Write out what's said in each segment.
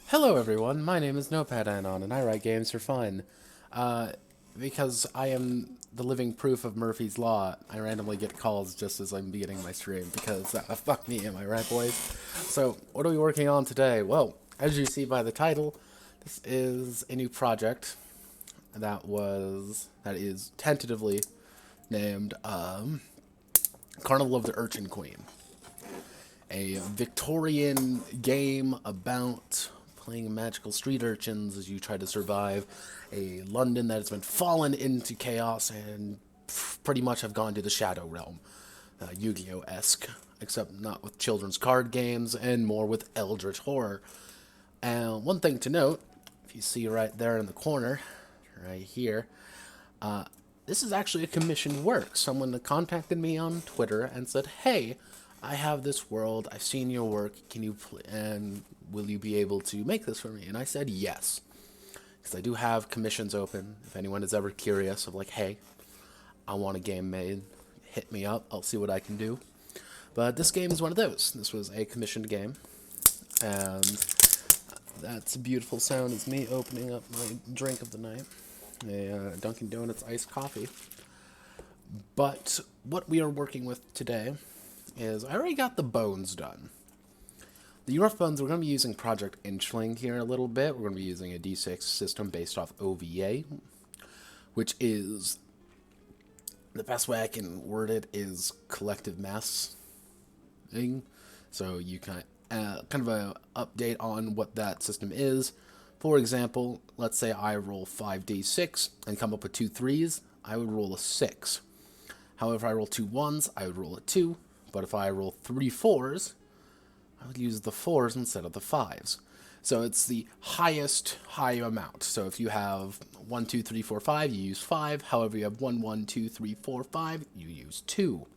Hello everyone, my name is Notepad Anon and I write games for fun. Because I am the living proof of Murphy's Law, I randomly get calls just as I'm beginning my stream because fuck me, am I right boys? So, what are we working on today? Well, as you see by the title, this is a new project that is tentatively named Carnival of the Urchin Queen. A Victorian game about playing magical street urchins as you try to survive a London that has been fallen into chaos and pretty much have gone to the Shadow Realm. Yu-Gi-Oh-esque, except not with children's card games and more with eldritch horror. And one thing to note, if you see right there in the corner, right here, this is actually a commissioned work. Someone contacted me on Twitter and said, "Hey, I have this world. I've seen your work. Can you and will you be able to make this for me?" And I said yes, because I do have commissions open. If anyone is ever curious of like, "Hey, I want a game made," hit me up. I'll see what I can do. But this game is one of those. This was a commissioned game, and that's a beautiful sound. It's me opening up my drink of the night, a Dunkin' Donuts iced coffee. But what we are working with today is I already got the bones done. The rough bones, we're going to be using Project Inchling here a little bit. We're going to be using a D6 system based off OVA, which is, the best way I can word it is collective mass thing. So you kind of a update on what that system is. For example, let's say I roll 5d6 and come up with 2 3s, I would roll a 6. However, if I roll 2 1s, I would roll a 2. But if I roll 3 4s, I would use the 4s instead of the 5s. So it's the highest high amount. So if you have 1, 2, 3, 4, 5, you use 5. However, you have 1, 1, 2, 3, 4, 5, you use 2.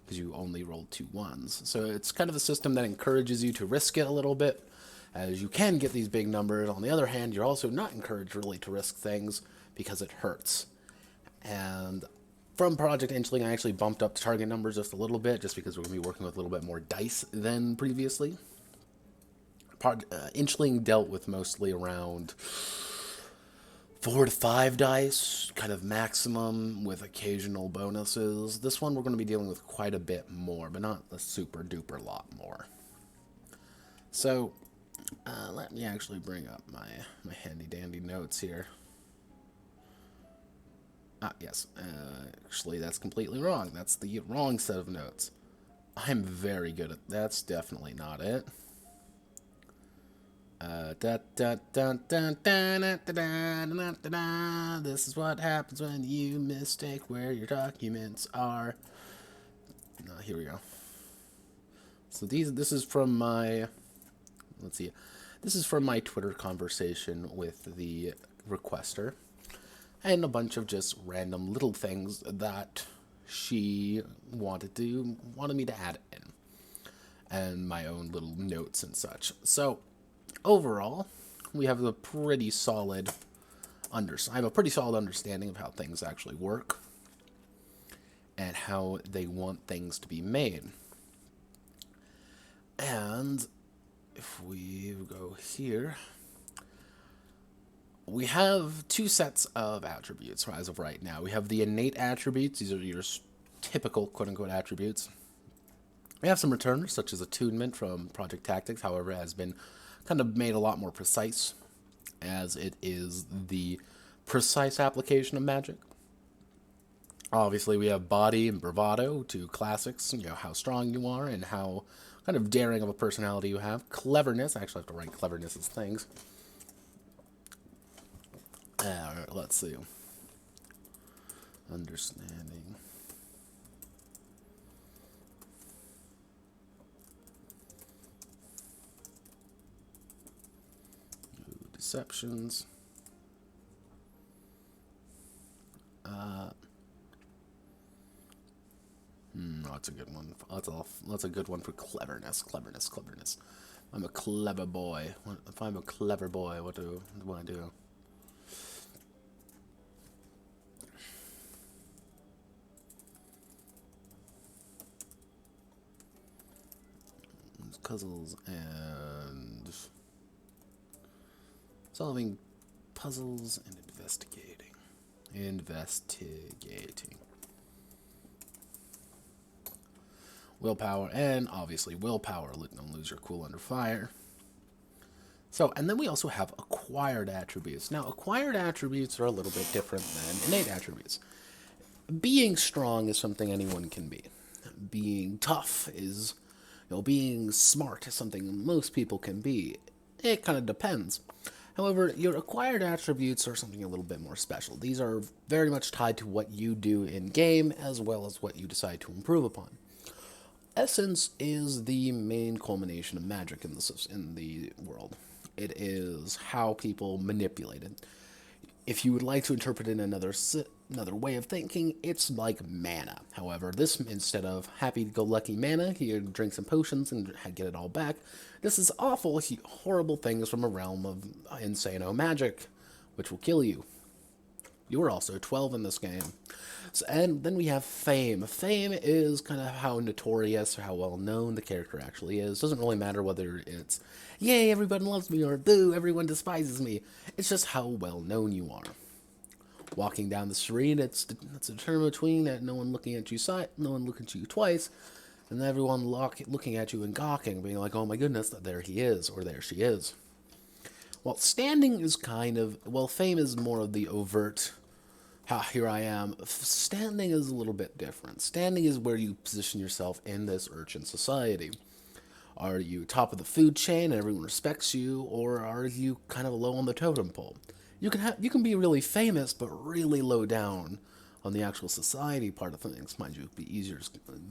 Because you only rolled 2 1s. So it's kind of a system that encourages you to risk it a little bit, as you can get these big numbers. On the other hand, you're also not encouraged really to risk things because it hurts. And from Project Inchling, I actually bumped up the target numbers just a little bit, just because we're going to be working with a little bit more dice than previously. Inchling dealt with mostly around 4 to 5 dice, kind of maximum, with occasional bonuses. This one we're going to be dealing with quite a bit more, but not a super duper lot more. So, let me actually bring up my handy dandy notes here. Yes. Actually, that's completely wrong. That's the wrong set of notes. I'm very good at... That's definitely not it. This is what happens when you mistake where your documents are. Here we go. So this is from my... Let's see. This is from my Twitter conversation with the requester. And a bunch of just random little things that she wanted me to add in. And my own little notes and such. So, overall, we have a pretty solid I have a pretty solid understanding of how things actually work. And how they want things to be made. And if we go here, we have 2 sets of attributes as of right now. We have the innate attributes. These are your typical quote-unquote attributes. We have some returners, such as attunement from Project Tactics. However, it has been kind of made a lot more precise, as it is the precise application of magic. Obviously, we have body and bravado, 2 classics, how strong you are and how kind of daring of a personality you have. Cleverness, I actually have to write cleverness as things. Let's see. Understanding. Deceptions. That's a good one. That's a good one for cleverness. Cleverness. I'm a clever boy. If I'm a clever boy, what do I do? Puzzles and Solving puzzles and investigating. Investigating. Willpower, and obviously willpower. Don't lose your cool under fire. So, and then we also have acquired attributes. Now, acquired attributes are a little bit different than innate attributes. Being strong is something anyone can be. Being tough is, being smart is something most people can be. It kind of depends. However, your acquired attributes are something a little bit more special. These are very much tied to what you do in game as well as what you decide to improve upon. Essence is the main culmination of magic in the world. It is how people manipulate it. If you would like to interpret it in another way of thinking, it's like mana. However, this, instead of happy-go-lucky mana, you drink some potions and get it all back, this is awful, horrible things from a realm of insano magic, which will kill you. You are also 12 in this game. So, and then we have fame. Fame is kind of how notorious or how well known the character actually is. Doesn't really matter whether it's, yay, everyone loves me, or boo, everyone despises me. It's just how well known you are. Walking down the street, it's a term between that no one looking at you twice, and everyone looking at you and gawking, being like, oh my goodness, there he is, or there she is. Well, standing is fame is more of the overt, here I am. Standing is a little bit different. Standing is where you position yourself in this urchin society. Are you top of the food chain and everyone respects you, or are you kind of low on the totem pole? You can be really famous, but really low down on the actual society part of things. Mind you, it'd be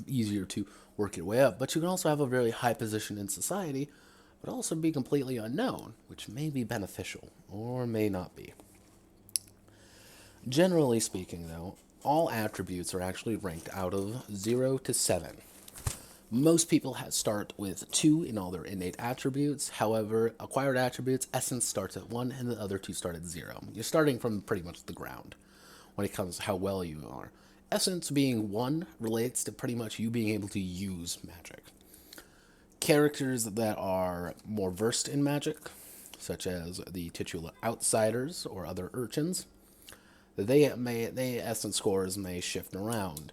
easier to work your way up, but you can also have a very high position in society, but also be completely unknown, which may be beneficial, or may not be. Generally speaking, though, all attributes are actually ranked out of 0 to 7. Most people start with 2 in all their innate attributes. However, acquired attributes, essence starts at 1, and the other 2 start at 0. You're starting from pretty much the ground when it comes to how well you are. Essence being 1 relates to pretty much you being able to use magic. Characters that are more versed in magic, such as the titular outsiders or other urchins, they essence scores may shift around.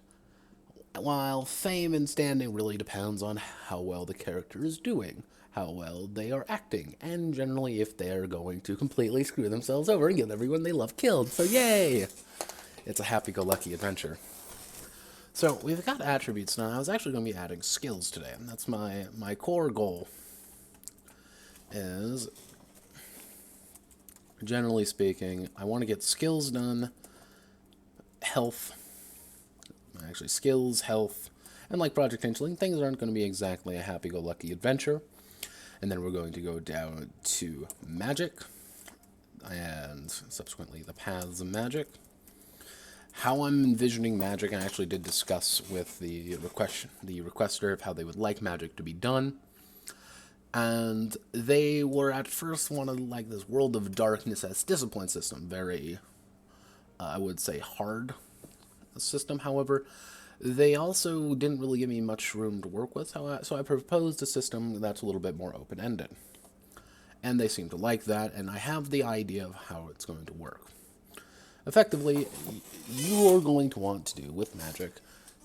While fame and standing really depends on how well the character is doing, how well they are acting, and generally if they're going to completely screw themselves over and get everyone they love killed. So yay! It's a happy-go-lucky adventure. So we've got attributes now. I was actually going to be adding skills today, and that's my core goal. Is, generally speaking, I want to get skills done, skills, health, and like Project Hinchling, things aren't going to be exactly a happy-go-lucky adventure. And then we're going to go down to magic, and subsequently the paths of magic. How I'm envisioning magic, I actually did discuss with the requester of how they would like magic to be done. And they were at first wanted like this World of Darkness as discipline system, very, I would say, hard system. However, they also didn't really give me much room to work with, so I proposed a system that's a little bit more open-ended. And they seem to like that, and I have the idea of how it's going to work. Effectively, you are going to want to do with magic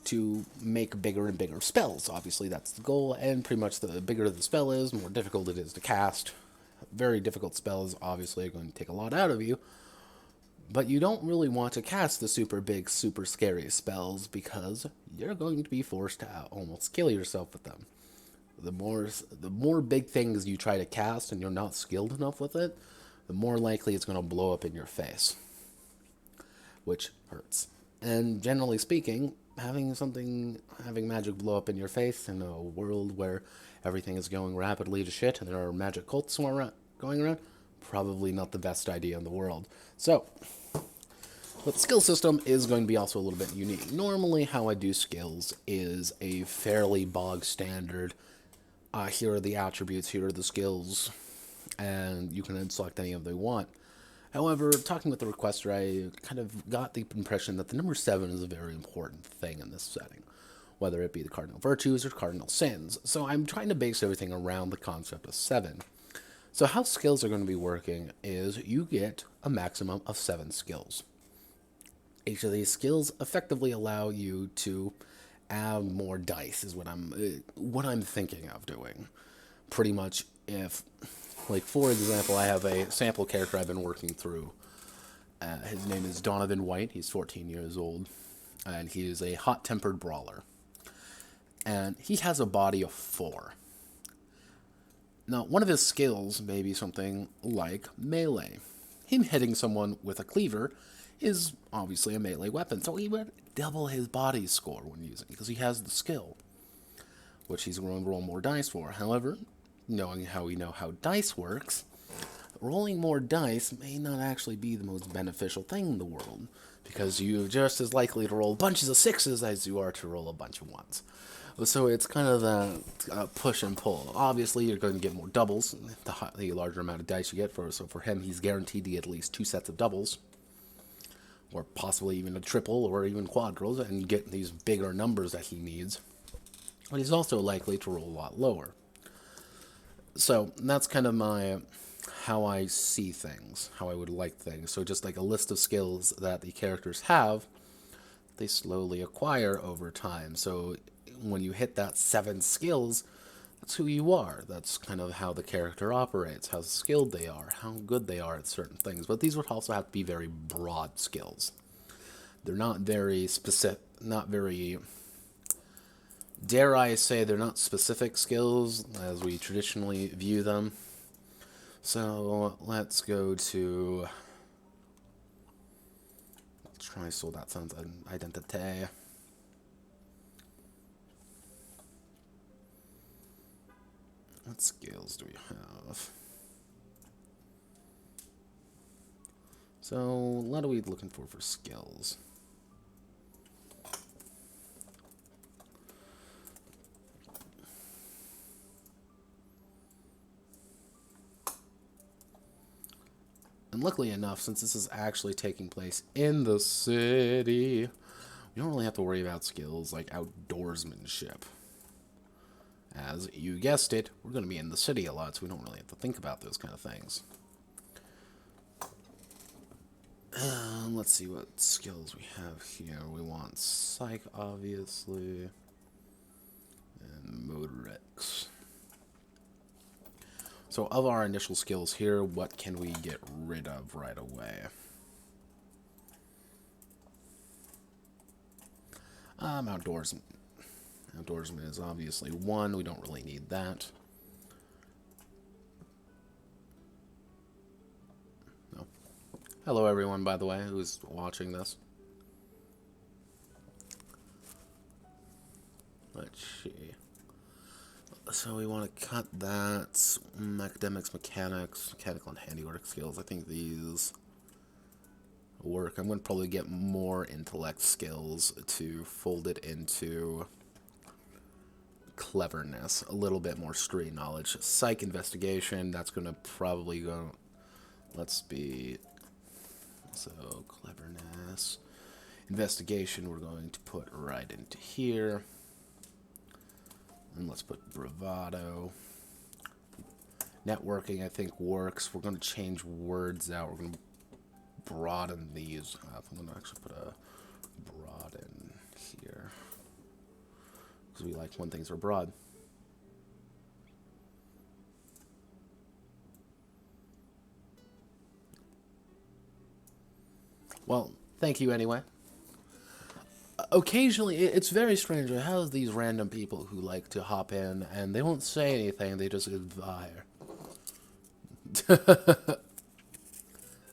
to make bigger and bigger spells. Obviously, that's the goal, and pretty much the bigger the spell is, the more difficult it is to cast. Very difficult spells, obviously, are going to take a lot out of you, but you don't really want to cast the super big, super scary spells because you're going to be forced to almost kill yourself with them. The more big things you try to cast and you're not skilled enough with it, the more likely it's going to blow up in your face, which hurts. And generally speaking, having magic blow up in your face in a world where everything is going rapidly to shit and there are magic cults going around, probably not the best idea in the world. So, but the skill system is going to be also a little bit unique. Normally, how I do skills is a fairly bog standard. Here are the attributes, here are the skills, and you can select any of them you want. However, talking with the requester, I kind of got the impression that the number 7 is a very important thing in this setting, whether it be the cardinal virtues or cardinal sins. So I'm trying to base everything around the concept of 7. So how skills are going to be working is you get a maximum of 7 skills. Each of these skills effectively allow you to add more dice is what I'm thinking of doing. Pretty much if, like, for example, I have a sample character I've been working through. His name is Donovan White. He's 14 years old, and he is a hot-tempered brawler. And he has a body of 4. Now, one of his skills may be something like melee. Him hitting someone with a cleaver is obviously a melee weapon, so he would double his body score when using it, because he has the skill, which he's going to roll more dice for. However, knowing how we know how dice works, rolling more dice may not actually be the most beneficial thing in the world, because you're just as likely to roll bunches of 6s as you are to roll a bunch of 1s. So it's kind of a push and pull. Obviously, you're going to get more doubles, the larger amount of dice you get for. So for him, he's guaranteed to get at least 2 sets of doubles, or possibly even a triple, or even quadrils, and get these bigger numbers that he needs. But he's also likely to roll a lot lower. So that's kind of how I see things, how I would like things. So just like a list of skills that the characters have, they slowly acquire over time. So when you hit that 7 skills, that's who you are. That's kind of how the character operates, how skilled they are, how good they are at certain things. But these would also have to be very broad skills. They're not very specific, not very, dare I say, they're not specific skills as we traditionally view them. So let's go to, let's try Soldat Sans Identité. What skills do we have? So, what are we looking for skills? And luckily enough, since this is actually taking place in the city, we don't really have to worry about skills like outdoorsmanship. As you guessed it, we're going to be in the city a lot, so we don't really have to think about those kind of things. Let's see what skills we have here. We want Psych, obviously, and Motorics. So of our initial skills here, what can we get rid of right away? Outdoorsman. Outdoorsman is obviously 1. We don't really need that. No. Hello, everyone, by the way, who's watching this. Let's see. So we want to cut that. Academics, mechanics, mechanical and handiwork skills. I think these work. I'm going to probably get more intellect skills to fold it into cleverness, a little bit more street knowledge. Psych investigation, that's going to probably go, let's be, so cleverness. Investigation we're going to put right into here. And let's put bravado. Networking, I think, works. We're going to change words out. We're going to broaden these up. I'm going to actually put a broaden here, because we like when things are broad. Well, thank you anyway. Occasionally, it's very strange. I have these random people who like to hop in, and they won't say anything, they just admire.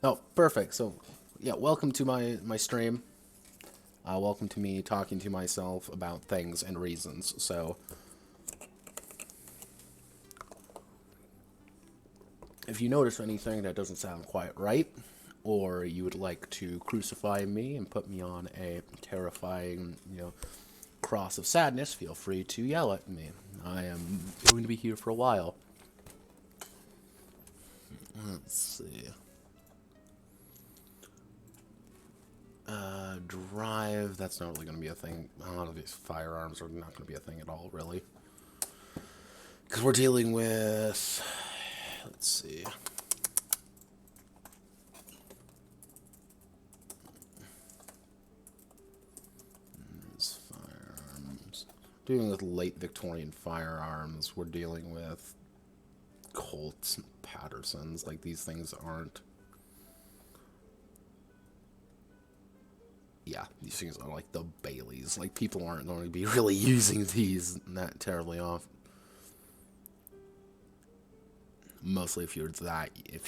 Oh, perfect. So, yeah, welcome to my stream. Welcome to me talking to myself about things and reasons. So, if you notice anything that doesn't sound quite right, or you would like to crucify me and put me on a terrifying, cross of sadness, feel free to yell at me. I am going to be here for a while. Let's see. Drive, that's not really going to be a thing. A lot of these firearms are not going to be a thing at all, really. Because we're dealing with, let's Let's see. There's firearms. Dealing with late Victorian firearms, we're dealing with Colts and Pattersons. Like, these things aren't... Yeah, these things are like the Baileys. Like, people aren't going to be really using these that terribly often. Mostly if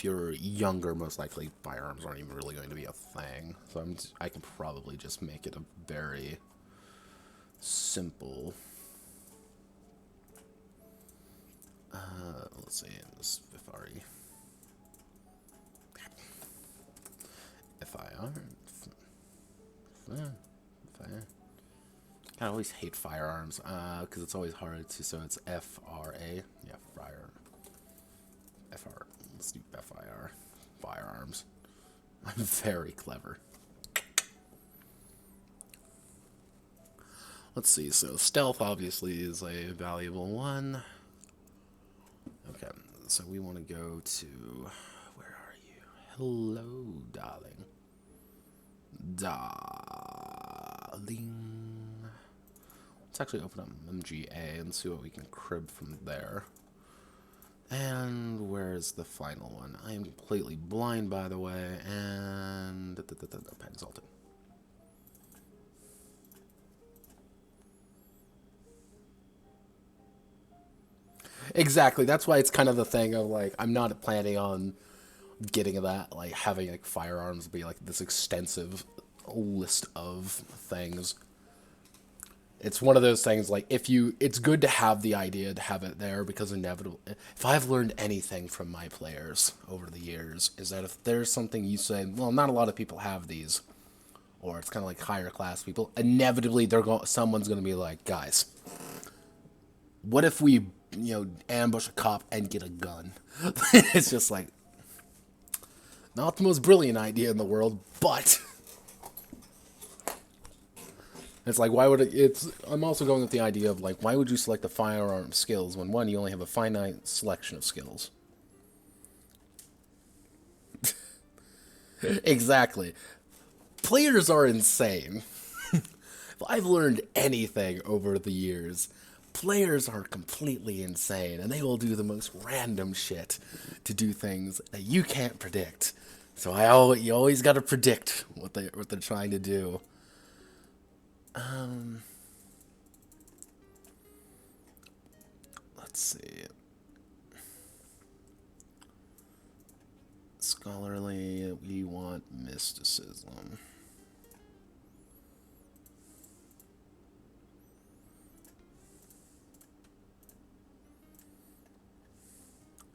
you're younger, most likely firearms aren't even really going to be a thing. So I can probably just make it a very simple. Let's see, this FRE. FIR. I always hate firearms because it's always hard to. So it's FRA. Yeah, fire. FR. Let's do FIR. Firearms. I'm very clever. Let's see. So stealth obviously is a valuable one. Okay. So we want to go to. Where are you? Hello, darling. Let's actually open up MGA and see what we can crib from there. And where's the final one? I am completely blind, by the way. And Exalted. Exactly. That's why it's kind of the thing of like I'm not planning on getting that, like having like firearms be like this extensive list of things. It's one of those things like it's good to have the idea to have it there because inevitably, if I've learned anything from my players over the years is that if there's something you say, well, not a lot of people have these, or it's kind of like higher class people, inevitably someone's going to be like, guys, what if we, ambush a cop and get a gun? It's just like, not the most brilliant idea in the world, but it's like, why would I'm also going with the idea of like, why would you select the firearm skills when one, you only have a finite selection of skills? Exactly. Players are insane. If I've learned anything over the years, players are completely insane, and they will do the most random shit to do things that you can't predict. So you always got to predict what they're trying to do. Let's see. Scholarly, we want mysticism.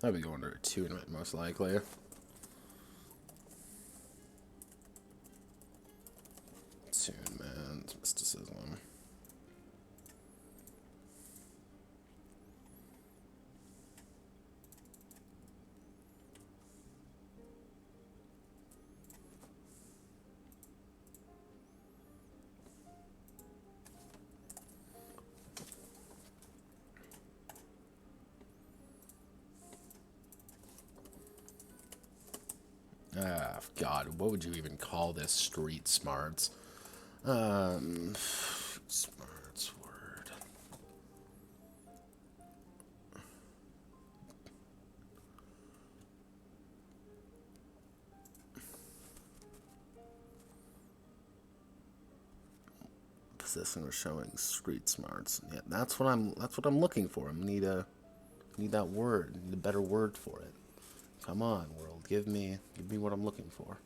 I'll be going to attunement most likely. Attunement, mysticism. God, what would you even call this? Street smarts. Smarts word. Possessing or showing street smarts. Yeah, that's what I'm looking for. I need that word. I need a better word for it. Come on, world. Give me what I'm looking for.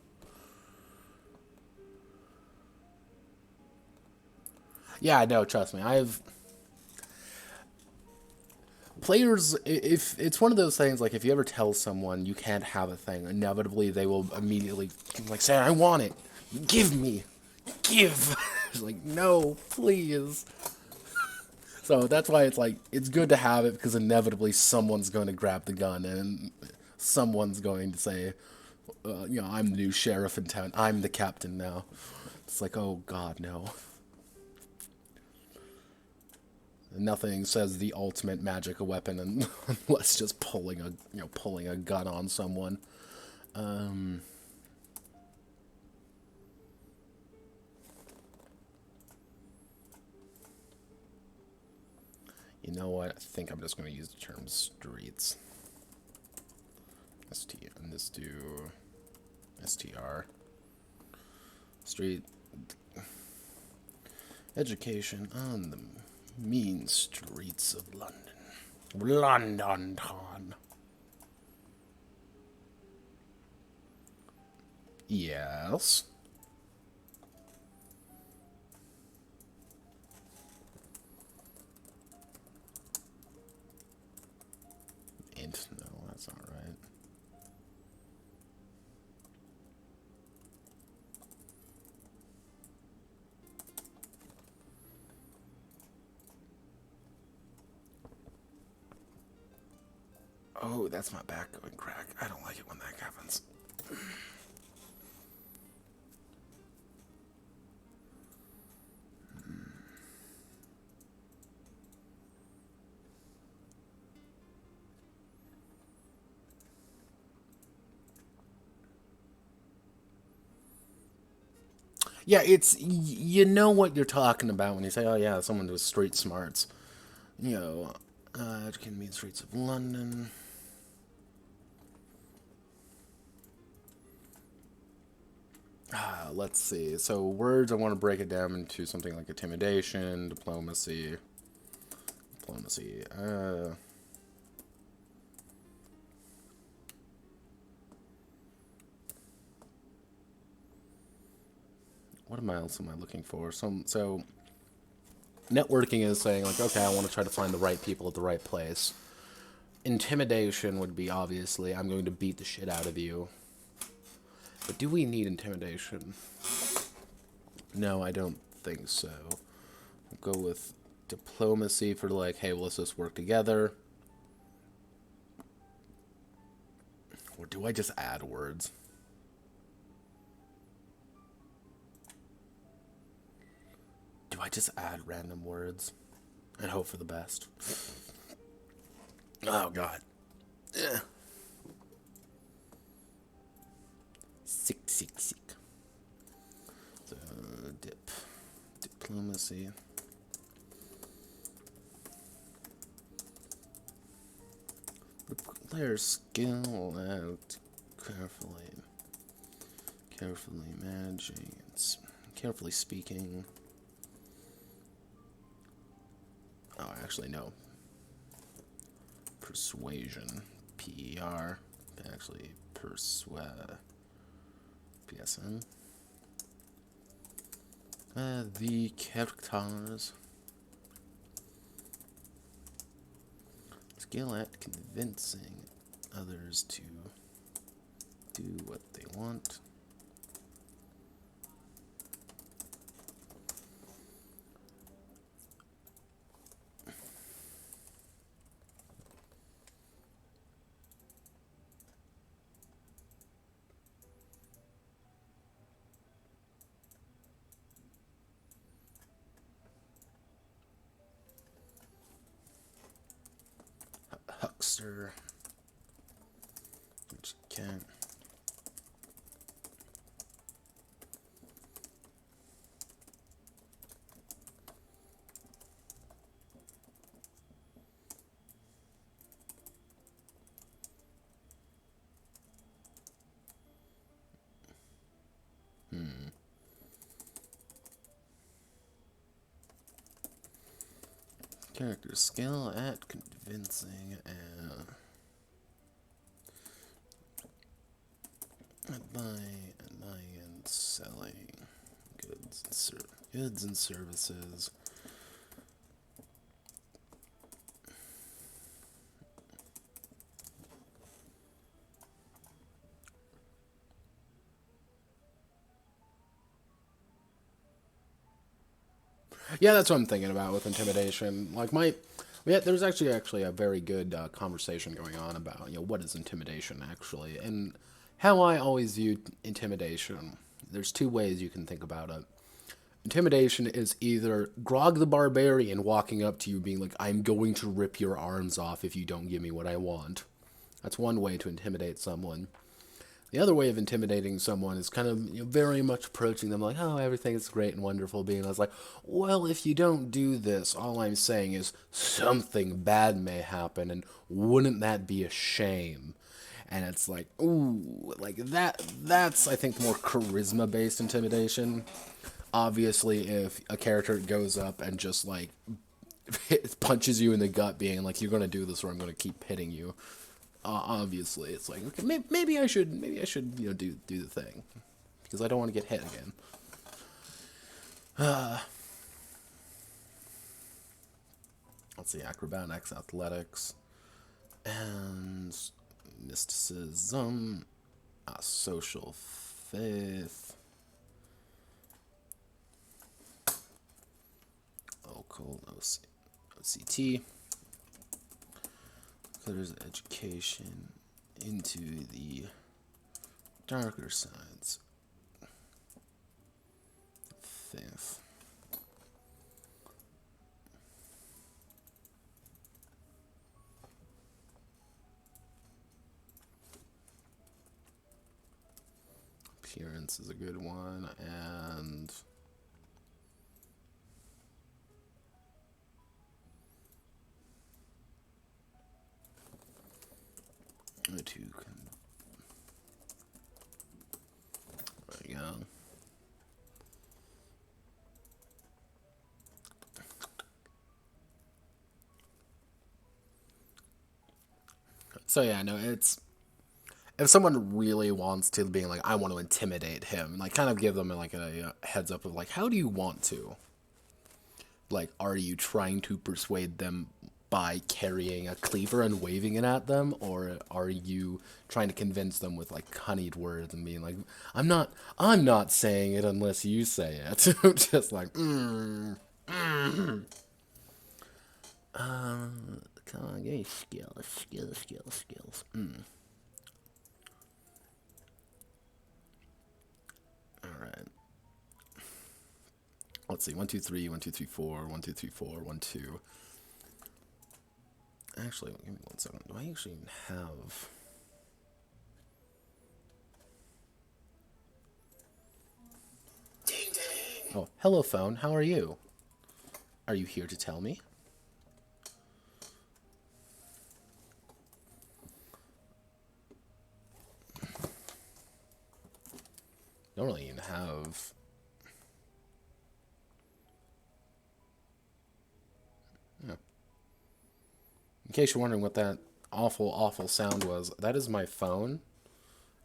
Yeah, I know, trust me. Players, if it's one of those things, like, if you ever tell someone you can't have a thing, inevitably they will immediately, like, say, I want it. Give me. Give. It's like, no, please. So that's why it's like, it's good to have it, because inevitably someone's going to grab the gun, and someone's going to say, I'm the new sheriff in town. I'm the captain now. It's like, oh, God, no. Nothing says the ultimate magic weapon unless just pulling a gun on someone. You know what? I think I'm just going to use the term streets. And let's do STR. Street education on the mean streets of London. London Town. Yes. No, that's not right. Oh, that's my back going crack. I don't like it when that happens. Yeah, it's, you know what you're talking about when you say, oh yeah, someone with street smarts. You know, it can mean streets of London. Let's see. So words, I want to break it down into something like intimidation, diplomacy. What else am I looking for? So networking is saying, like, okay, I want to try to find the right people at the right place. Intimidation would be, obviously, I'm going to beat the shit out of you. But do we need intimidation? No, I don't think so. We'll go with diplomacy for, like, hey, well, let's just work together. Or do I just add words? Do I just add random words and hope for the best? Oh, God. Ugh. Sick. So, diplomacy. The player's skill at carefully managing, carefully speaking. Oh, actually, no. Persuasion. PER. Actually, PSN. The characters. Skill at convincing others to do what they want. Huckster, which can character skill at convincing and buying and selling goods and services. Yeah, that's what I'm thinking about with intimidation. Like there's actually a very good conversation going on about, you know, what is intimidation actually, and how I always view intimidation. There's two ways you can think about it. Intimidation is either Grog the Barbarian walking up to you being like, I'm going to rip your arms off if you don't give me what I want. That's one way to intimidate someone. The other way of intimidating someone is kind of very much approaching them like, oh, everything is great and wonderful, being like, well, if you don't do this, all I'm saying is something bad may happen, and wouldn't that be a shame? And it's like, ooh, like that's, I think, more charisma-based intimidation. Obviously, if a character goes up and just, like, punches you in the gut, being like, you're going to do this or I'm going to keep hitting you, obviously, it's like, okay, maybe I should, do the thing, because I don't want to get hit again. Let's see, acrobatics, athletics, and mysticism, social faith, occult, OCT. There's education into the darker sides. Faith. Appearance is a good one, and there we go. So yeah, no, it's, if someone really wants to, being like, I want to intimidate him, like, kind of give them like a heads up of like, how do you want to? Like, are you trying to persuade them by carrying a cleaver and waving it at them, or are you trying to convince them with like honeyed words and being like, I'm not saying it unless you say it. Just like, come on, give me skills. All right. Let's see. 1, 2, 3. 1, 2, 3, 4. 1, 2, 3, 4. 1, 2. Actually, give me 1 second. Do I actually even have? Ding ding. Oh, hello, phone. How are you? Are you here to tell me? Don't really even have. Yeah. In case you're wondering what that awful sound was, that is my phone,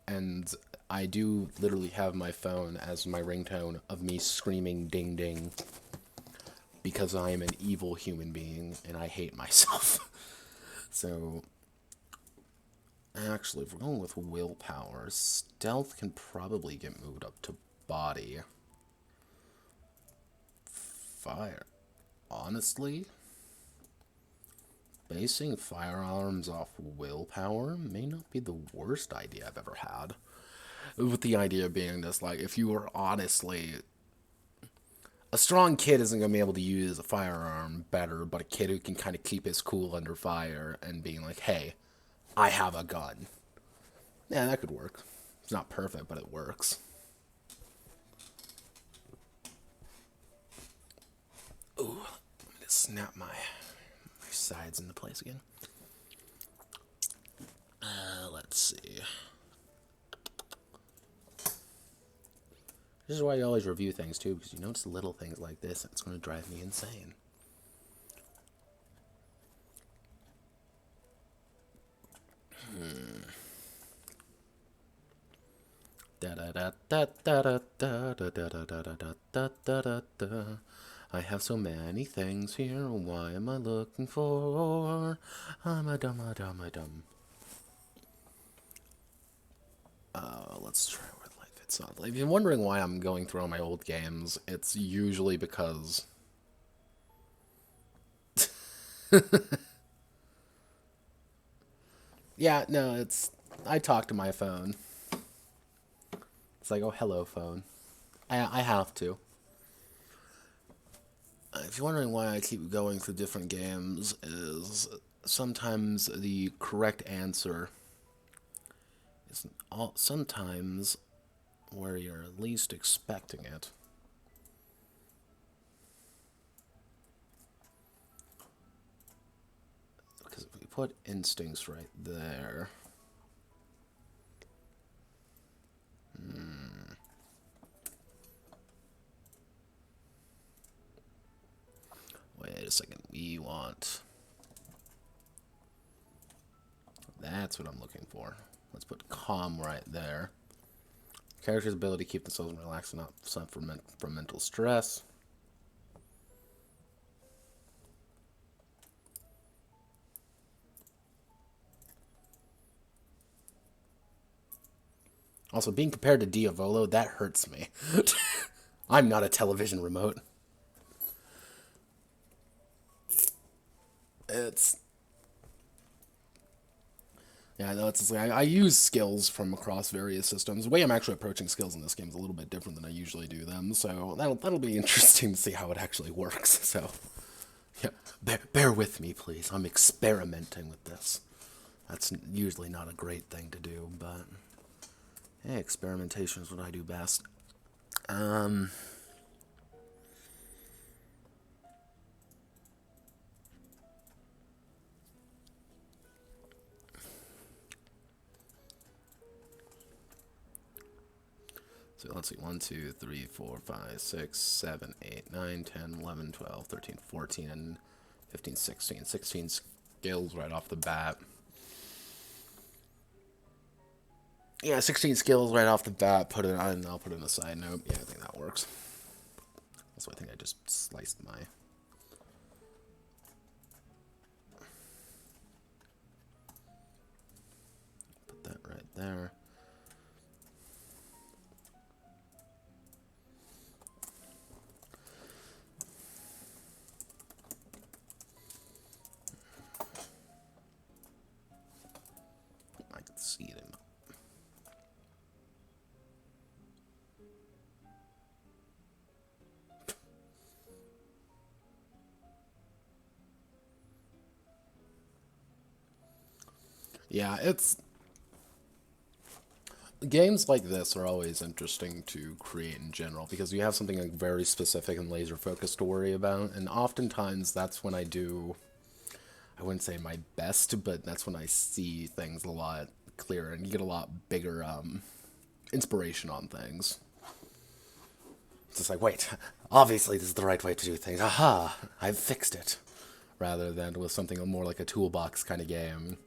and I do literally have my phone as my ringtone of me screaming ding ding, because I am an evil human being and I hate myself. So, actually, if we're going with willpower, stealth can probably get moved up to body. Fire. Honestly, basing firearms off willpower may not be the worst idea I've ever had. With the idea being this, like, if you were honestly... A strong kid isn't going to be able to use a firearm better, but a kid who can kind of keep his cool under fire and being like, hey, I have a gun. Yeah, that could work. It's not perfect, but it works. Ooh, let me just snap my sides into place again. Let's see. This is why you always review things, too, because you notice little things like this, and it's going to drive me insane. I have so many things here. Why am I looking for? I'm a dumb. Let's try where life fits on. If you're wondering why I'm going through all my old games, it's usually because... Yeah, no, it's... I talk to my phone. It's like, oh, hello, phone. I have to. If you're wondering why I keep going through different games, is sometimes the correct answer is sometimes where you're least expecting it. Because if we put instincts right there... Wait a second, we want... That's what I'm looking for. Let's put calm right there. Character's ability to keep themselves relaxed and not suffer from mental stress. Also, being compared to Diavolo, that hurts me. I'm not a television remote. It's... Yeah, no, it's like I use skills from across various systems. The way I'm actually approaching skills in this game is a little bit different than I usually do them, so that'll be interesting to see how it actually works. So, yeah, bear with me, please. I'm experimenting with this. That's usually not a great thing to do, but hey, experimentation is what I do best. So let's see, 1, 2, 3, 4, 5, 6, 7, 8, 9, 10, 11, 12, 13, 14, and 15, 16. 16 skills right off the bat. Yeah, 16 skills right off the bat. I'll put it in a side note. Yeah, I think that works. Also, I think I just sliced my... Put that right there. I can see it in my... Yeah, it's... Games like this are always interesting to create in general, because you have something like very specific and laser focused to worry about, and oftentimes that's when I do, I wouldn't say my best, but that's when I see things a lot clearer, and you get a lot bigger inspiration on things. It's just like, wait, obviously this is the right way to do things. Aha, I've fixed it. Rather than with something more like a toolbox kind of game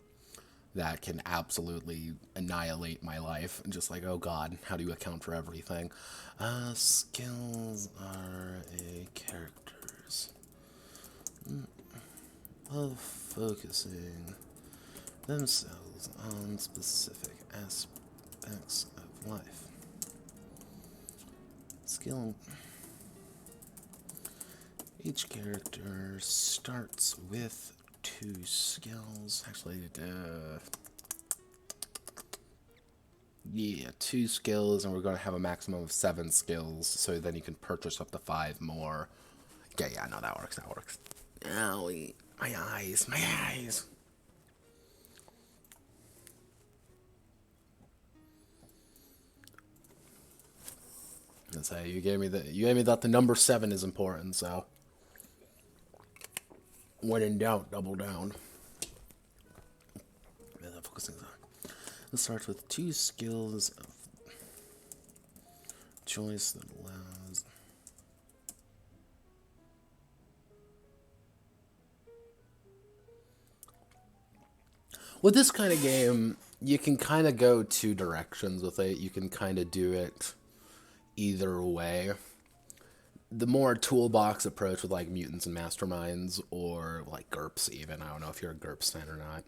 that can absolutely annihilate my life. And just like, oh god, how do you account for everything? Skills are a characters of focusing themselves on specific aspects of life. Skill. Each character starts with 2 skills. Actually, yeah, 2 skills, and we're going to have a maximum of 7 skills, so then you can purchase up to 5 more. Yeah, no, that works, Owie, my eyes. Let's say you gave me that the number 7 is important, so when in doubt, double down. It starts with 2 skills of choice that allows... With this kind of game, you can kind of go 2 directions with it. You can kind of do it either way. The more toolbox approach with like mutants and masterminds, or like GURPS even. I don't know if you're a GURPS fan or not.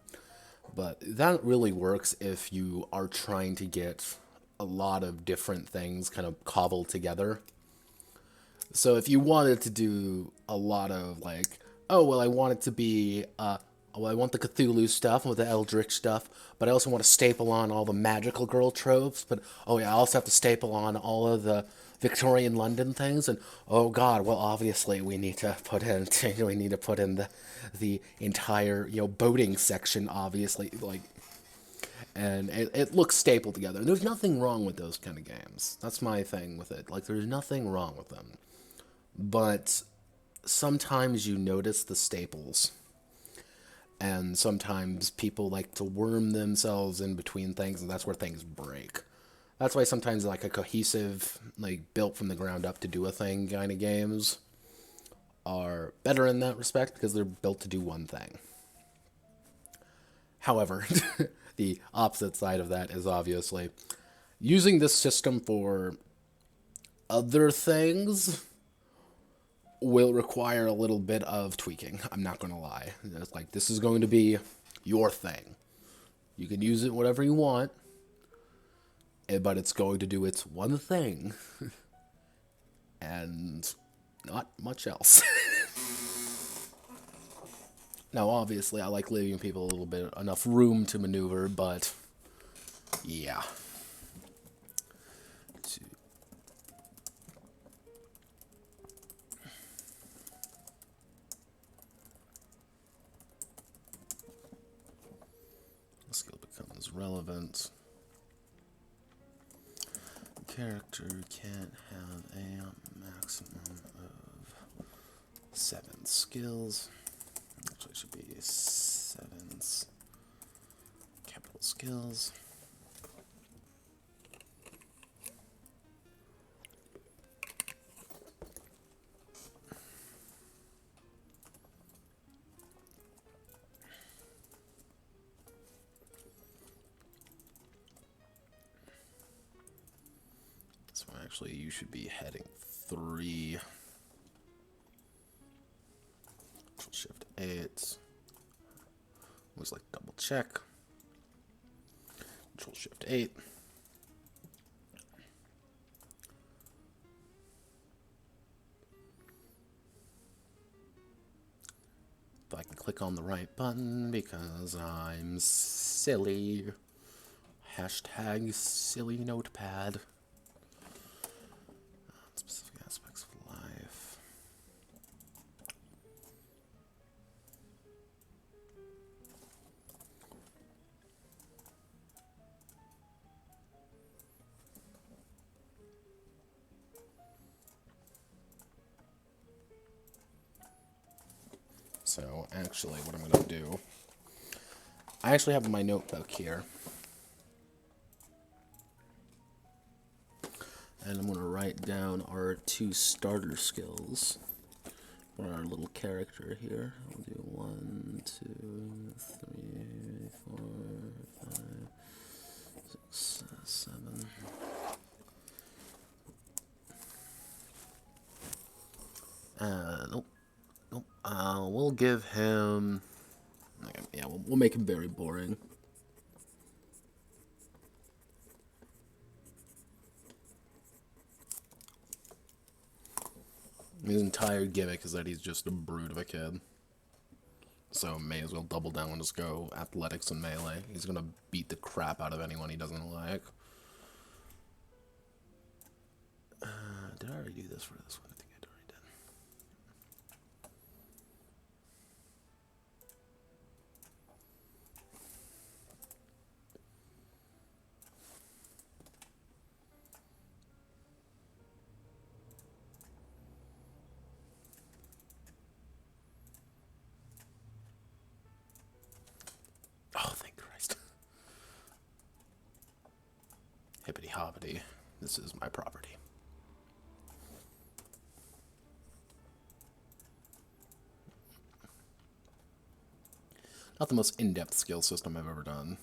But that really works if you are trying to get a lot of different things kind of cobbled together. So if you wanted to do a lot of like, oh, well, I want it to be, I want the Cthulhu stuff with the Eldritch stuff, but I also want to staple on all the magical girl tropes, but, oh yeah, I also have to staple on all of the Victorian London things, and oh god, well obviously we need to put in the entire boating section, obviously, like, and it looks stapled together. And there's nothing wrong with those kind of games. That's my thing with it. Like, there's nothing wrong with them, but sometimes you notice the staples. And sometimes people like to worm themselves in between things, and that's where things break. That's why sometimes like a cohesive, like built from the ground up to do a thing kind of games are better in that respect because they're built to do one thing. However, the opposite side of that is obviously using this system for other things will require a little bit of tweaking. I'm not going to lie. It's like, this is going to be your thing. You can use it whatever you want, but it's going to do its one thing and not much else. Now, obviously, I like leaving people a little bit enough room to maneuver, but yeah. Skill becomes relevant. Character can't have a maximum of 7 skills. Actually, it should be 7 capital skills. So actually, you should be heading 3. Shift 8. Always like double check. Control Shift 8. If I can click on the right button because I'm silly. Hashtag silly notepad. Specific aspects of life. So actually what I'm going to do, I actually have my notebook here. And I'm going to write down our 2 starter skills for our little character here. I'll do 1, 2, 3, 4, 5, 6, 7. Nope. We'll give him... Yeah, we'll make him very boring. His entire gimmick is that he's just a brute of a kid. So may as well double down and just go athletics and melee. He's gonna beat the crap out of anyone he doesn't like. Did I already do this for this one? I think I already did. Oh, thank Christ. Hippity hoppity. This is my property. Not the most in-depth skill system I've ever done.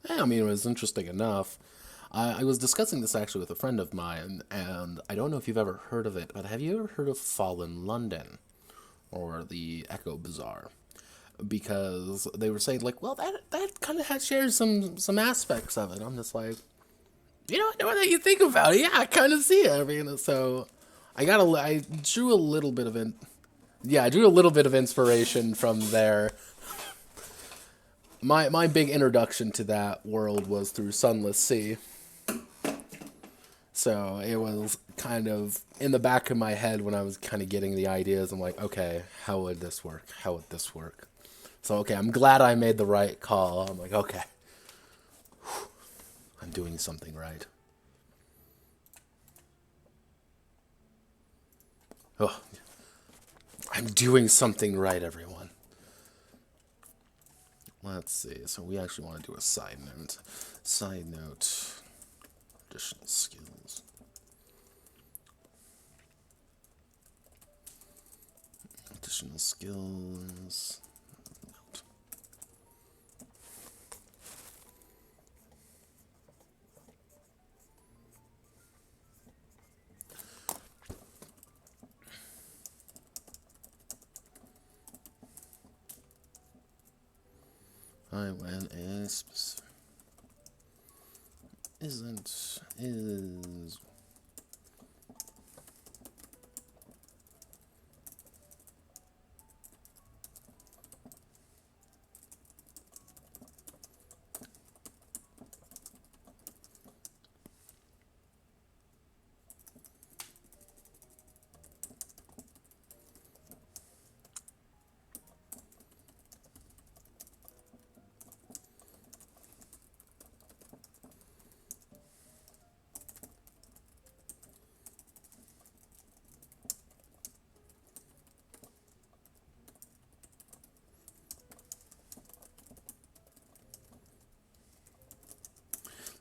Yeah, I mean, it was interesting enough. I was discussing this actually with a friend of mine, and I don't know if you've ever heard of it, but have you ever heard of Fallen London? Or the Echo Bazaar? Because they were saying, like, well, that kind of shares some aspects of it. I'm just like, you know, now that you think about it, yeah, I kind of see it. I mean, so I drew a little bit of it. yeah, I drew a little bit of inspiration from there. My big introduction to that world was through Sunless Sea. So it was kind of in the back of my head when I was kind of getting the ideas. I'm like, okay, how would this work? How would this work? So, okay, I'm glad I made the right call. I'm like, okay, I'm doing something right. Oh, I'm doing something right, everyone. Let's see. So we actually want to do a side note. Side note, additional skills. Additional skills. Note. I went a specific. Is.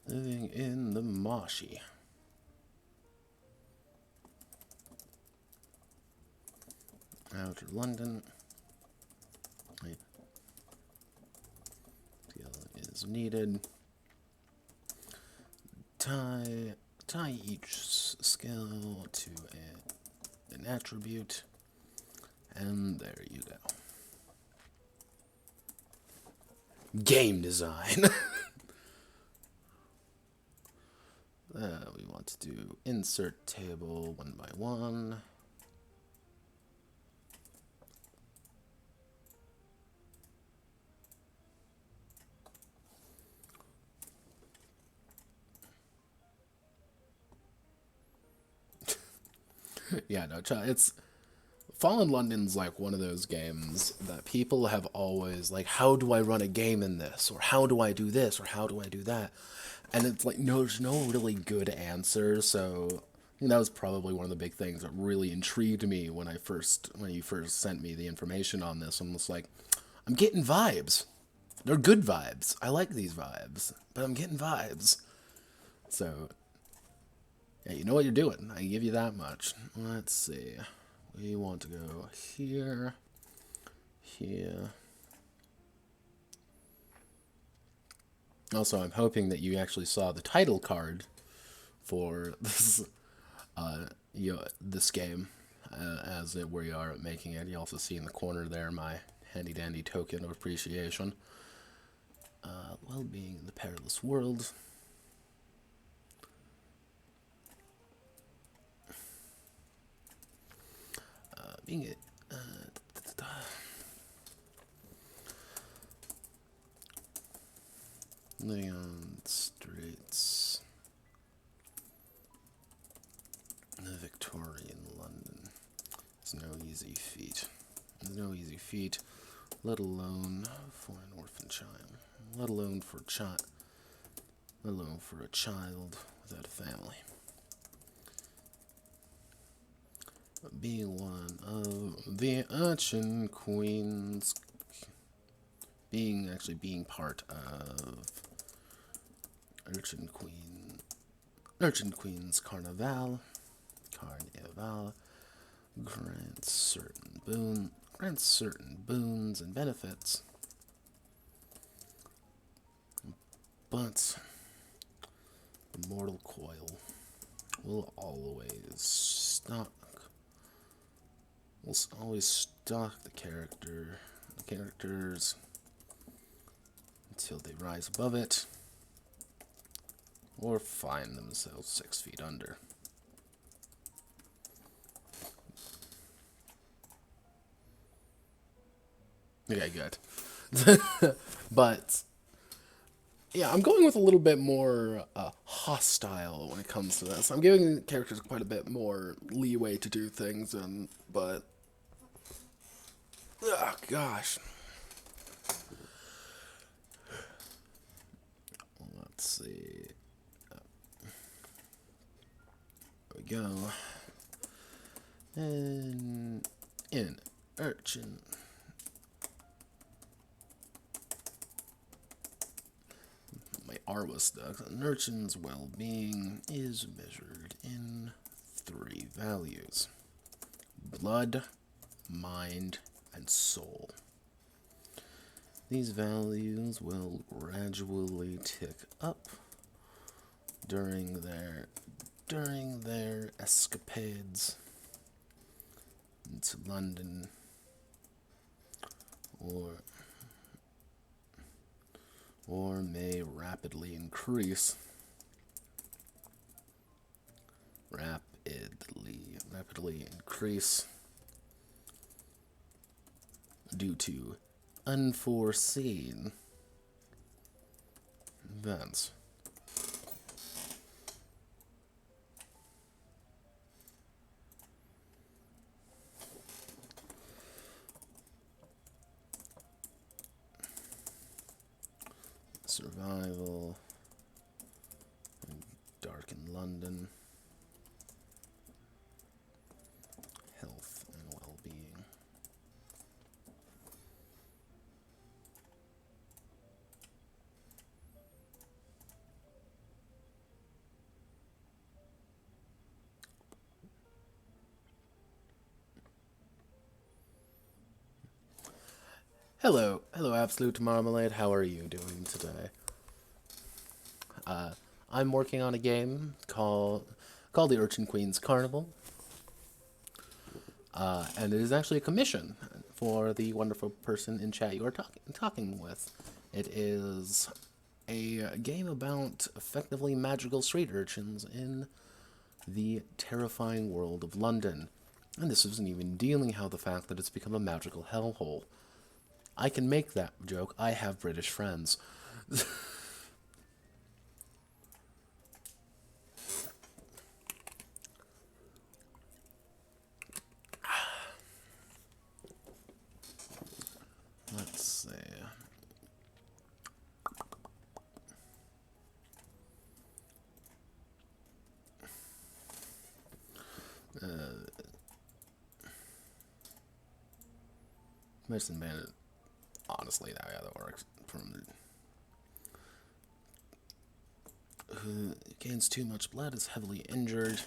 Living in the Marshy. Outer London. Wait. Skill is needed. Tie each skill to an attribute. And there you go. Game design. We want to do insert table 1 by 1. Yeah, no, it's Fallen London's like one of those games that people have always like, how do I run a game in this? Or how do I do this? Or how do I do that? And it's like, no, there's no really good answer. So that was probably one of the big things that really intrigued me when you first sent me the information on this. I'm just like, I'm getting vibes. They're good vibes. I like these vibes, but I'm getting vibes. So, yeah, you know what you're doing. I give you that much. Let's see. We want to go here, here. Also, I'm hoping that you actually saw the title card for this, this game, we are making it. You also see in the corner there my handy-dandy token of appreciation. Well-being in the perilous world. Being it. Living on streets. The Victorian London. It's no easy feat. There's no easy feat, let alone for an orphan child. Let alone for a child. Let alone for a child without a family. Being one of the Urchin Queens. Being part of Urchin Queen's Carnival grants certain boons and benefits, but the mortal coil will always stalk the characters until they rise above it or find themselves 6 feet under. Okay, good. But yeah, I'm going with a little bit more hostile when it comes to this. I'm giving the characters quite a bit more leeway to do things, but oh gosh, let's see. There we go. And in Urchin. My R was stuck. An urchin's well-being is measured in 3 values: blood, mind, and soul. These values will gradually tick up during their escapades into London, or may rapidly increase due to unforeseen events. Survival, darkened London, health and well-being. Hello, Absolute Marmalade. How are you doing today? I'm working on a game called the Urchin Queen's Carnival, and it is actually a commission for the wonderful person in chat you are talking with. It is a game about effectively magical street urchins in the terrifying world of London. And this isn't even dealing how the fact that it's become a magical hellhole. I can make that joke. I have British friends. Let's see. Medicine Bandit. Honestly, that works. Who gains too much blood, is heavily injured,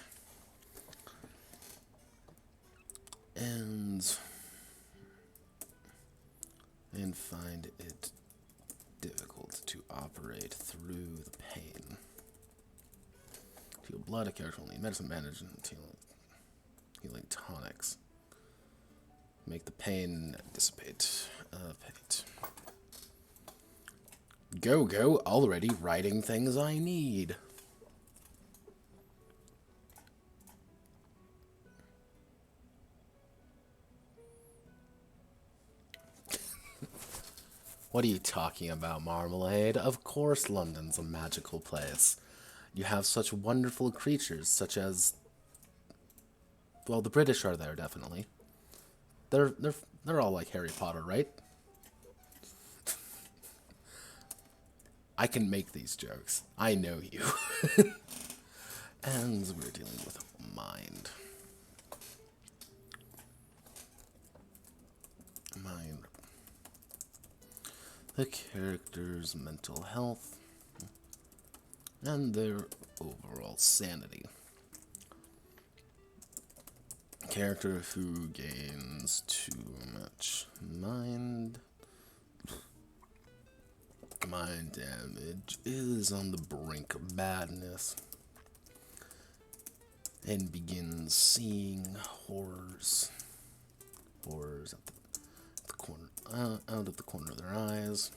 and find it difficult to operate through the pain. Heal blood, a character only medicine management, healing tonics. Make the pain dissipate. Go, already writing things I need. What are you talking about, Marmalade? Of course London's a magical place. You have such wonderful creatures, such as... Well, the British are there, definitely. They're all like Harry Potter, right? I can make these jokes. I know you. And we're dealing with mind. The character's mental health and their overall sanity. Character who gains too much mind damage is on the brink of madness and begins seeing horrors at the corner, out of the corner of their eyes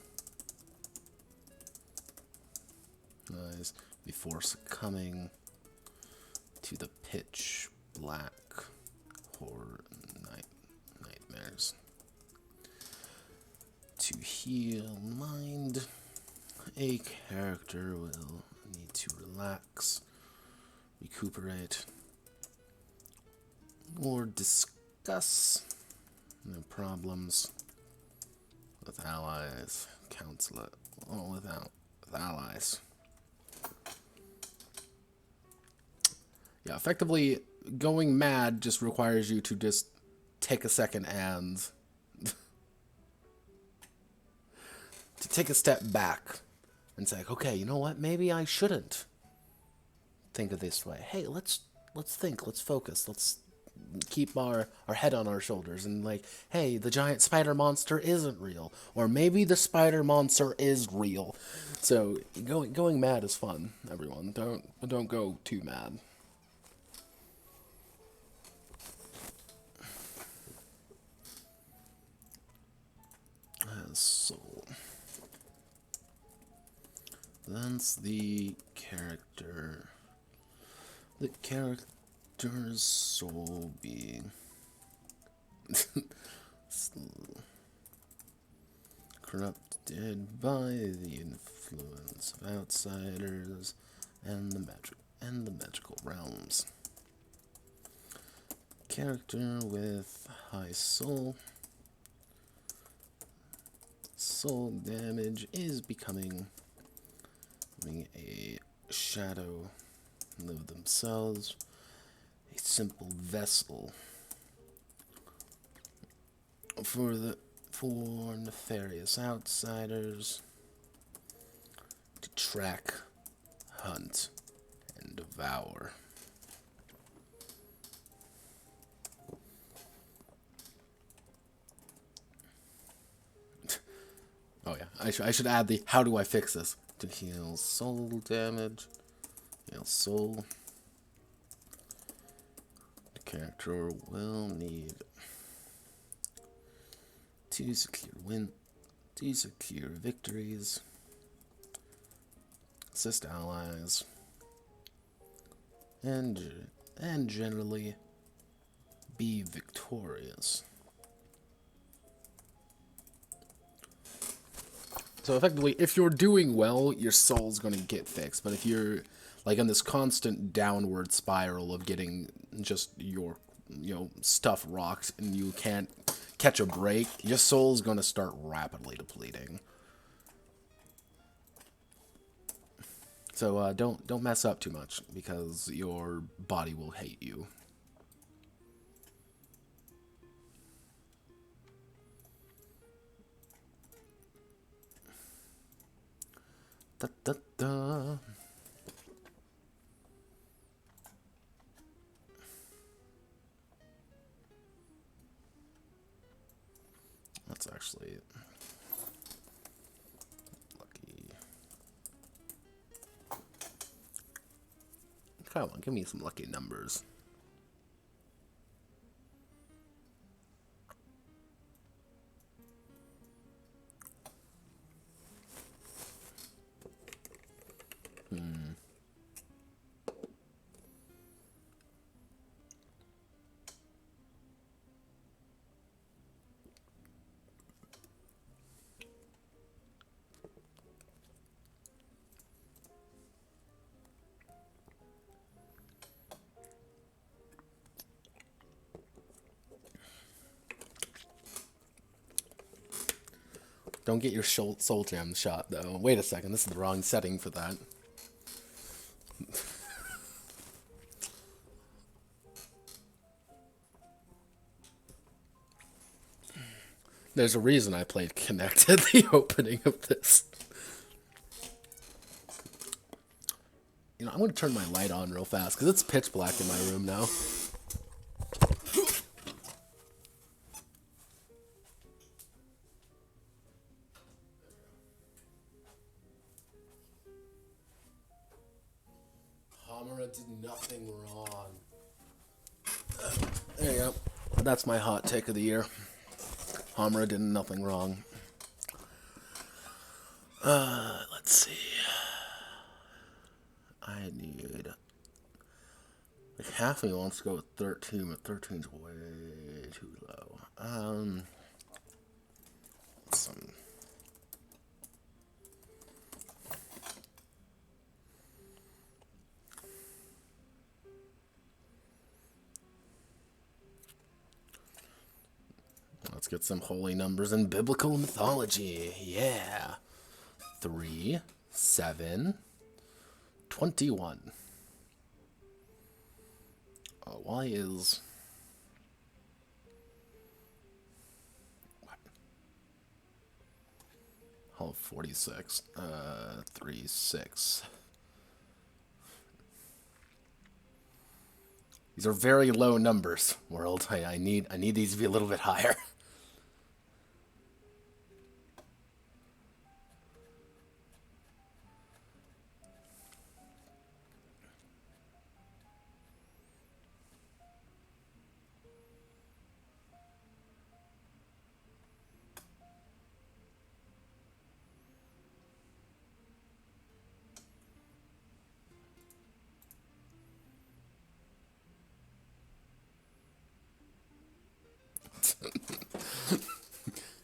before succumbing to the pitch black horror nightmares. to heal mind. A character will need to relax, recuperate, or discuss their problems with allies, counsel it, or with allies. Yeah, effectively, going mad just requires you to just take a second and to take a step back and say, okay, you know what? Maybe I shouldn't think of this way. Hey, let's think, let's focus, let's keep our head on our shoulders and like, hey, the giant spider monster isn't real, or maybe the spider monster is real. So going mad is fun, everyone. Don't go too mad. Soul. That's the character. The character's soul being corrupted by the influence of outsiders and the magical realms. Character with high soul. Soul damage is becoming a shadow of themselves, a simple vessel for nefarious outsiders to track, hunt, and devour. Oh yeah, I should add the how do I fix this? To heal soul damage. Heal soul. The character will need to secure victories, assist allies, and generally be victorious. So effectively, if you're doing well, your soul's going to get fixed. But if you're like in this constant downward spiral of getting just your stuff rocked and you can't catch a break, your soul's going to start rapidly depleting. So don't mess up too much because your body will hate you. Da, da, da. That's actually lucky. Come on, give me some lucky numbers. Don't get your soul gem shot, though. Wait a second, this is the wrong setting for that. There's a reason I played Connect at the opening of this. You know, I'm going to turn my light on real fast, because it's pitch black in my room now. Hamura did nothing wrong. There you go. That's my hot take of the year. Hamura did nothing wrong. Let's see. I need... Like, half of me wants to go with 13, but 13's way too low. get some holy numbers in biblical mythology. Yeah. 3, 7, 21. Why is... What? Oh, 46. 3, 6. These are very low numbers, world. I need these to be a little bit higher.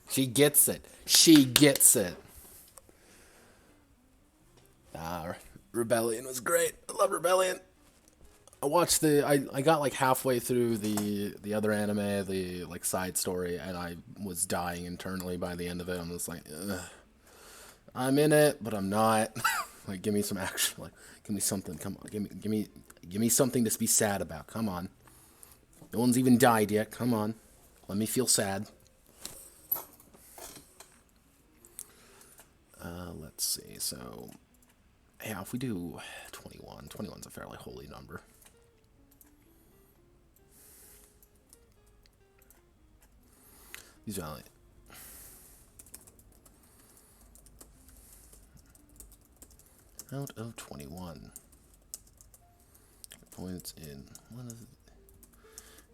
She gets it. She gets it. Rebellion was great. I love Rebellion. I watched I got like halfway through the other anime, the like side story, and I was dying internally by the end of it. I'm just like, ugh. I'm in it, but I'm not. Like, give me some action. Like, give me something. Come on, give me something to be sad about. Come on. No one's even died yet. Come on. Let me feel sad. Let's see. So, yeah, if we do 21, 21's a fairly holy number. These are out of 21 points in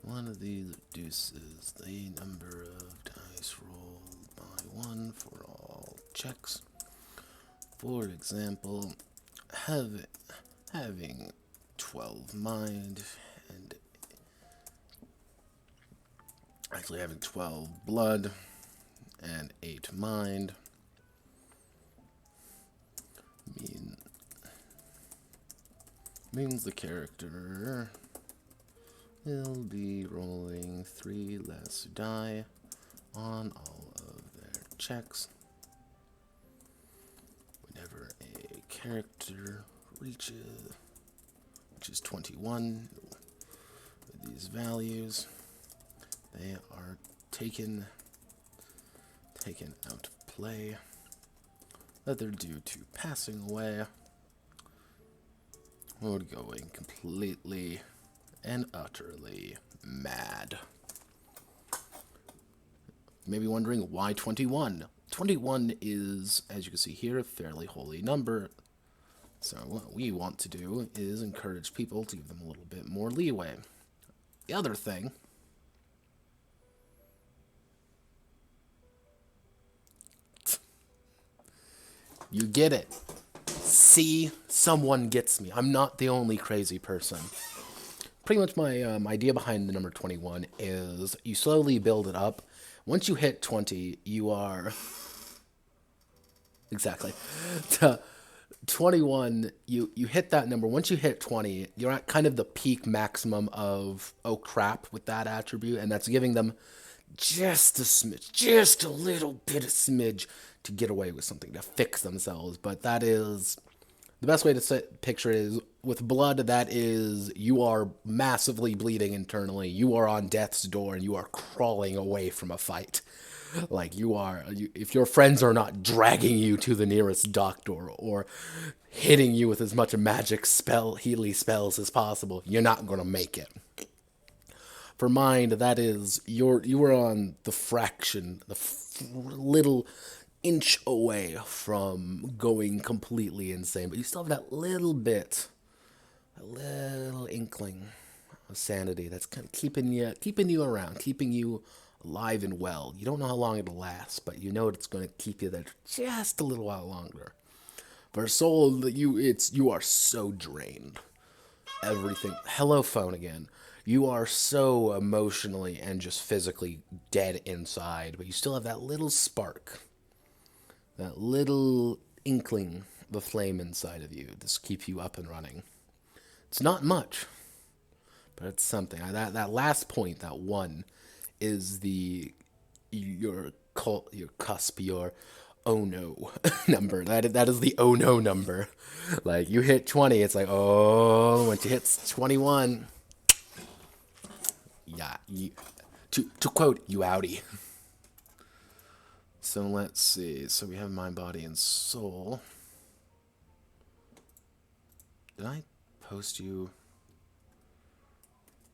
one of these reduces the number of dice rolled by 1 for all checks. For example, having 12 mind and actually having 12 blood and 8 mind means the character will be rolling 3 less die on all of their checks whenever a character reaches, which is 21, with these values, they are taken out of play, whether due to passing away or going completely and utterly mad. Maybe wondering why 21? 21 is, as you can see here, a fairly holy number. So what we want to do is encourage people to give them a little bit more leeway. The other thing, you get it. See, someone gets me. I'm not the only crazy person. Pretty much my idea behind the number 21 is you slowly build it up. Once you hit 20, you are... Exactly. 21, you hit that number. Once you hit 20, you're at kind of the peak maximum of, oh crap, with that attribute, and that's giving them just a smidge, just a little bit of smidge to get away with something, to fix themselves. But that is... The best way to picture it is, with blood, that is, you are massively bleeding internally. You are on death's door, and you are crawling away from a fight. Like, if your friends are not dragging you to the nearest doctor or hitting you with as much magic healy spells as possible, you're not going to make it. For mind, that is, you are on the fraction, little inch away from going completely insane, but you still have that little bit, a little inkling of sanity that's kind of keeping you around, keeping you alive and well. You don't know how long it'll last, but you know it's going to keep you there just a little while longer. For a soul, you are so drained. Everything. Hello, phone again. You are so emotionally and just physically dead inside, but you still have that little spark. That little inkling of a flame inside of you. This keeps you up and running. It's not much, but it's something. That last point, that one, is the your cusp, your oh no number. That is the oh no number. Like you hit 20, it's like oh, once you hit 21, yeah, to quote you outie. So let's see. So we have mind, body, and soul. Did I post you?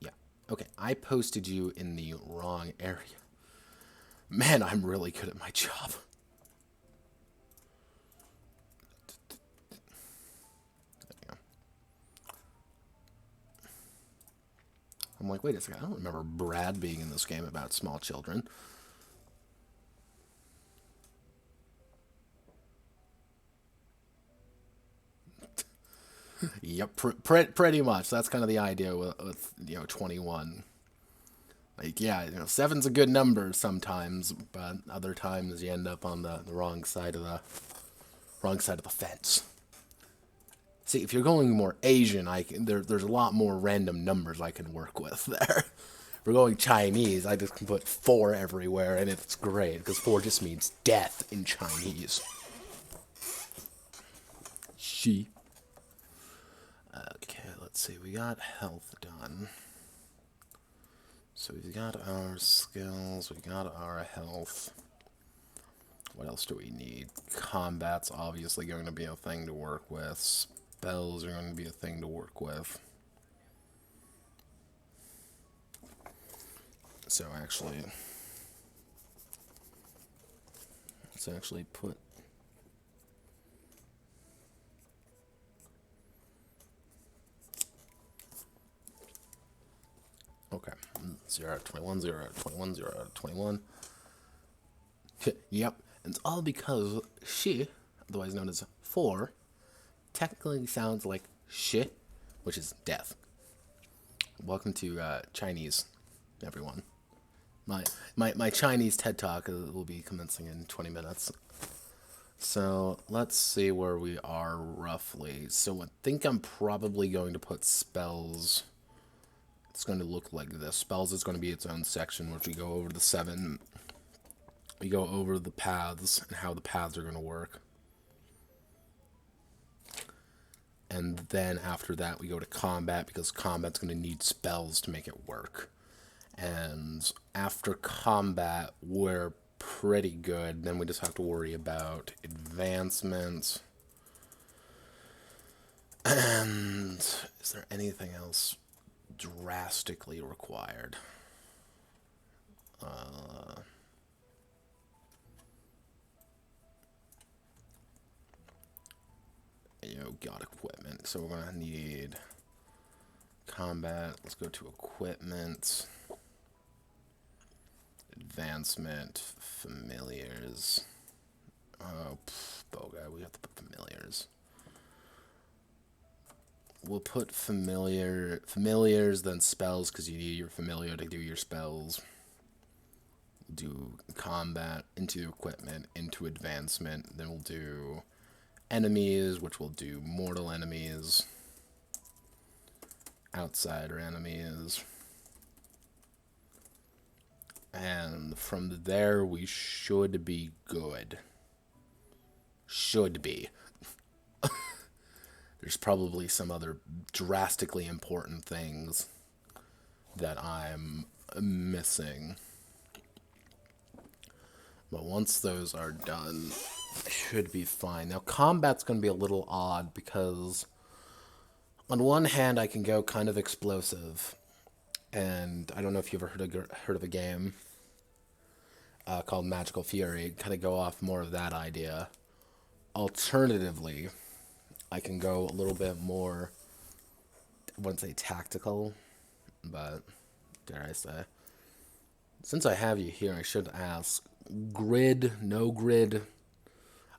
Yeah. Okay, I posted you in the wrong area. Man, I'm really good at my job. There we go. I'm like, wait a second, I don't remember Brad being in this game about small children. Yep, pretty much. That's kind of the idea with 21. Like, yeah, 7's a good number sometimes, but other times you end up on the wrong side of the fence. See, if you're going more Asian, there's a lot more random numbers I can work with there. If we're going Chinese, I just can put 4 everywhere, and it's great, because 4 just means death in Chinese. She. Okay, let's see. We got health done. So we've got our skills, we got our health. What else do we need? Combat's obviously going to be a thing to work with. Spells are going to be a thing to work with. So actually, let's actually put... Okay, 0, 21, 0, 21, 0, 21. Yep, and it's all because she, otherwise known as 4, technically sounds like shi, which is death. Welcome to Chinese, everyone. My Chinese TED Talk will be commencing in 20 minutes. So let's see where we are roughly. So I think I'm probably going to put spells. It's going to look like this. Spells is going to be its own section, which we go over the 7. We go over the paths and how the paths are going to work. And then after that, we go to combat, because combat's going to need spells to make it work. And after combat, we're pretty good. Then we just have to worry about advancement. And is there anything else drastically required? Got equipment. So we're gonna need combat. Let's go to equipment, advancement, familiars. Oh, boga. We have to put familiars. We'll put familiars, then spells, because you need your familiar to do your spells. Do combat, into equipment, into advancement. Then we'll do enemies, which will do mortal enemies, outsider enemies, and from there we should be good. Should be. There's probably some other drastically important things that I'm missing. But once those are done, I should be fine. Now, combat's going to be a little odd because on one hand, I can go kind of explosive. And I don't know if you've ever heard of a game called Magical Fury. Kind of go off more of that idea. Alternatively, I can go a little bit more, I wouldn't say tactical, but dare I say. Since I have you here, I should ask, grid, no grid?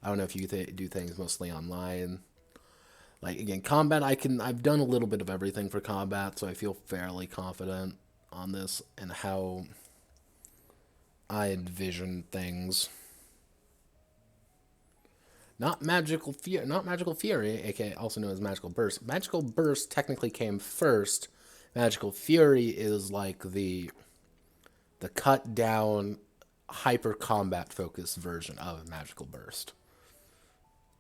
I don't know if you do things mostly online. Like, again, combat, I've done a little bit of everything for combat, so I feel fairly confident on this and how I envision things. Not Magical Fury, aka also known as Magical Burst. Magical Burst technically came first. Magical Fury is like the cut down hyper combat focused version of Magical Burst.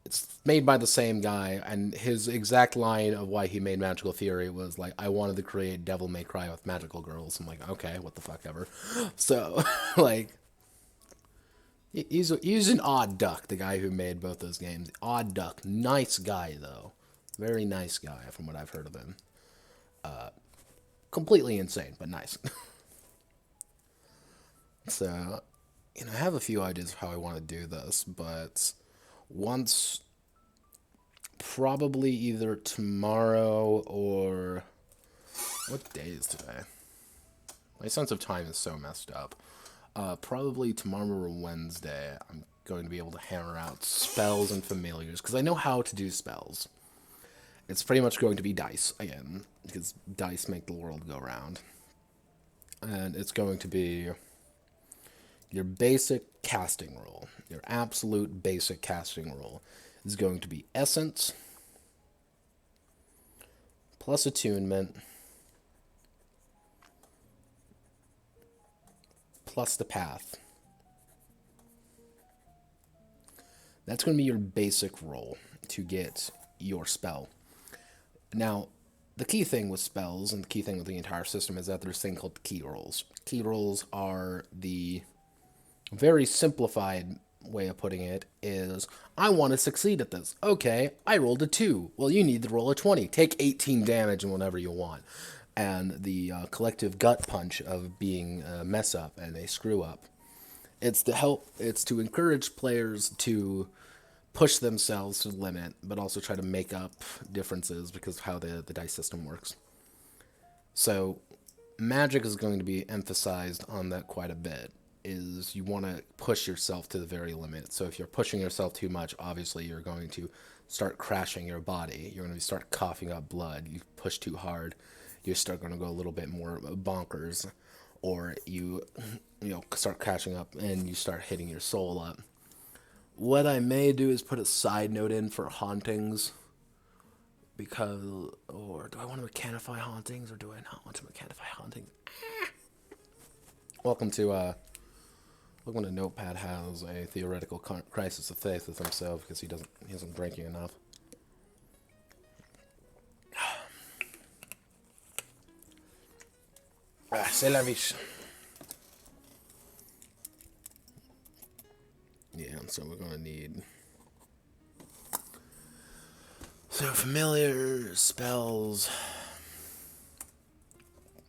It's made by the same guy, and his exact line of why he made Magical Fury was like, I wanted to create Devil May Cry with magical girls. I'm like, okay, what the fuck ever. So, like, he's an odd duck, the guy who made both those games. Odd duck. Nice guy, though. Very nice guy, from what I've heard of him. Completely insane, but nice. So, I have a few ideas of how I want to do this, but once, probably either tomorrow or, what day is today? My sense of time is so messed up. Probably tomorrow or Wednesday, I'm going to be able to hammer out spells and familiars, because I know how to do spells. It's pretty much going to be dice, again, because dice make the world go round. And it's going to be your basic casting roll. Your absolute basic casting roll is going to be Essence, plus Attunement, plus the Path. That's going to be your basic roll to get your spell. Now, the key thing with spells, and the key thing with the entire system, is that there's a thing called key rolls. Key rolls are the very simplified way of putting it is, I want to succeed at this. Okay, I rolled a 2. Well, you need to roll a 20. Take 18 damage and whatever you want. And the collective gut punch of being a mess up and a screw up. It's to encourage players to push themselves to the limit, but also try to make up differences because of how the dice system works. So, magic is going to be emphasized on that quite a bit. Is you want to push yourself to the very limit. So if you're pushing yourself too much, obviously you're going to start crashing your body. You're going to start coughing up blood. You push too hard, you start going to go a little bit more bonkers, or you start crashing up and you start hitting your soul up. What I may do is put a side note in for hauntings, or do I want to mechanicify hauntings, or do I not want to mechanicify hauntings? Welcome to Notepad has a theoretical crisis of faith with himself because he isn't drinking enough. C'est la vie. Yeah, so we're gonna need familiar spells.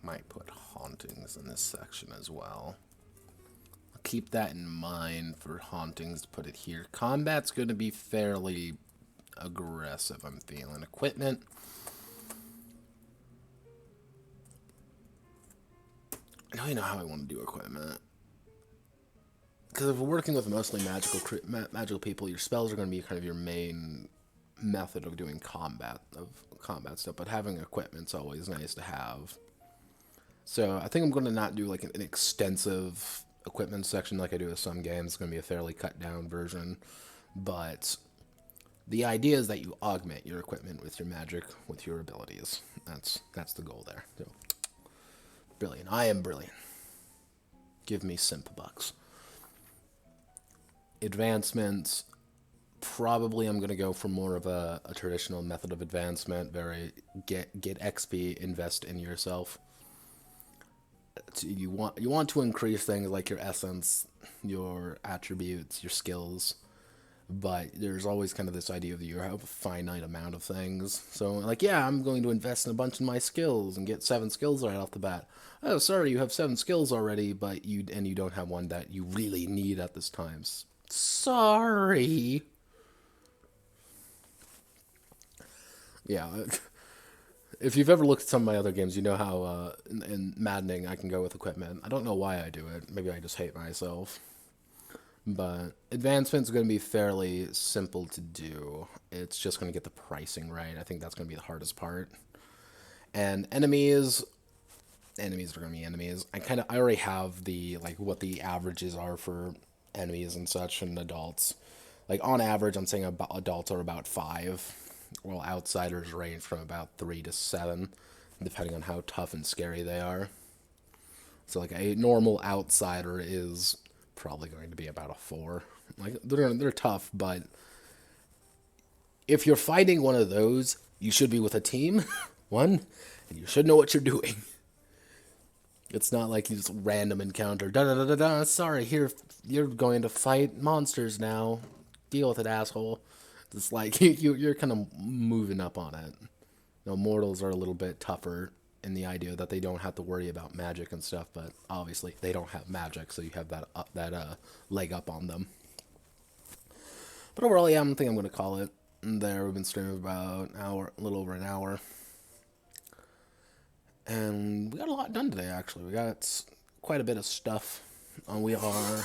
Might put hauntings in this section as well. Keep that in mind for hauntings to put it here. Combat's going to be fairly aggressive, I'm feeling. Equipment. I don't know how I want to do equipment. Because if we're working with mostly magical people, your spells are going to be kind of your main method of doing combat stuff. But having equipment's always nice to have. So I think I'm going to not do like an extensive equipment section like I do with some games. It's going to be a fairly cut down version, but the idea is that you augment your equipment with your magic, with your abilities. That's the goal there. So, brilliant. I am brilliant. Give me simple bucks. Advancements, probably I'm going to go for more of a traditional method of advancement. Very get XP, invest in yourself. You want to increase things like your essence, your attributes, your skills, but there's always kind of this idea that you have a finite amount of things. So, like, yeah, I'm going to invest in a bunch of my skills and get 7 skills right off the bat. Oh, sorry, you have 7 skills already, but you don't have one that you really need at this time. Sorry. Yeah. If you've ever looked at some of my other games, you know how in maddening I can go with equipment. I don't know why I do it. Maybe I just hate myself. But advancement's going to be fairly simple to do. It's just going to get the pricing right. I think that's going to be the hardest part. And enemies are going to be enemies. I already have what the averages are for enemies and such and adults. Like on average, I'm saying adults are about 5. While outsiders range from about 3 to 7, depending on how tough and scary they are. So like a normal outsider is probably going to be about a 4. Like, they're tough, but if you're fighting one of those, you should be with a team, one, and you should know what you're doing. It's not like you just random encounter. Da-da-da-da-da, sorry, here, you're going to fight monsters now. Deal with it, asshole. It's like, you're kind of moving up on it. You know, mortals are a little bit tougher in the idea that they don't have to worry about magic and stuff, but obviously they don't have magic, so you have that leg up on them. But overall, yeah, I think I'm going to call it there. We've been streaming about an hour, a little over an hour. And we got a lot done today, actually. We got quite a bit of stuff. We are...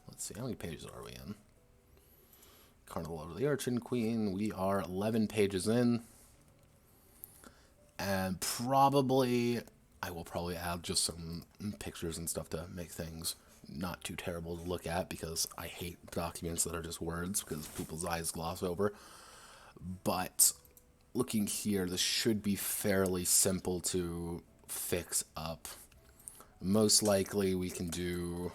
Let's see, how many pages are we in? Carnival of the Urchin Queen. We are 11 pages in. And I will probably add just some pictures and stuff to make things not too terrible to look at, because I hate documents that are just words, because people's eyes gloss over. But looking here, this should be fairly simple to fix up. Most likely we can do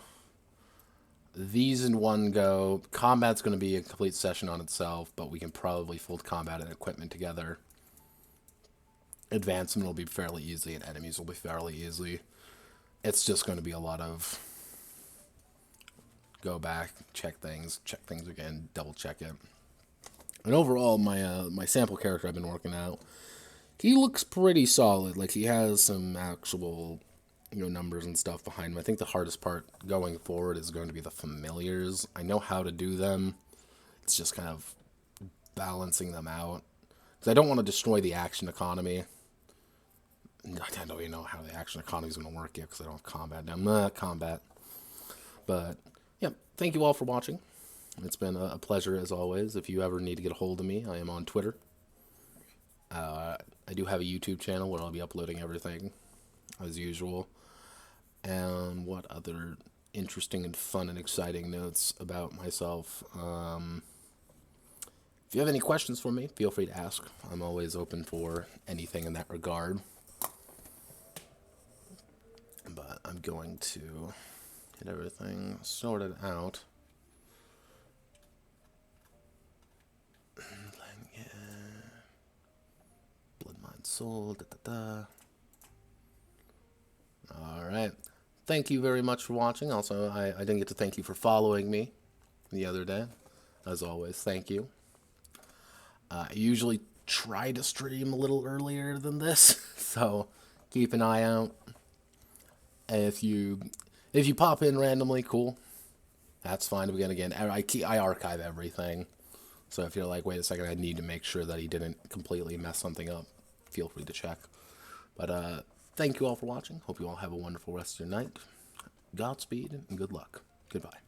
these in one go. Combat's going to be a complete session on itself, but we can probably fold combat and equipment together. Advancement will be fairly easy, and enemies will be fairly easy. It's just going to be a lot of go back, check things again, double check it. And overall, my sample character I've been working out, he looks pretty solid. Like, he has some actual, numbers and stuff behind him. I think the hardest part going forward is going to be the familiars. I know how to do them. It's just kind of balancing them out, because I don't want to destroy the action economy. I don't even know how the action economy is going to work yet, because I don't have combat now. I'm not combat. But, yeah, thank you all for watching. It's been a pleasure, as always. If you ever need to get a hold of me, I am on Twitter. I do have a YouTube channel where I'll be uploading everything, as usual. And what other interesting and fun and exciting notes about myself. If you have any questions for me, feel free to ask. I'm always open for anything in that regard. But I'm going to get everything sorted out. Blood, mind, soul, Alright. Thank you very much for watching. Also, I didn't get to thank you for following me the other day. As always, thank you. I usually try to stream a little earlier than this, so keep an eye out. If you pop in randomly, cool. That's fine. Again, I archive everything. So if you're like, wait a second, I need to make sure that he didn't completely mess something up, feel free to check. But thank you all for watching. Hope you all have a wonderful rest of your night. Godspeed and good luck. Goodbye.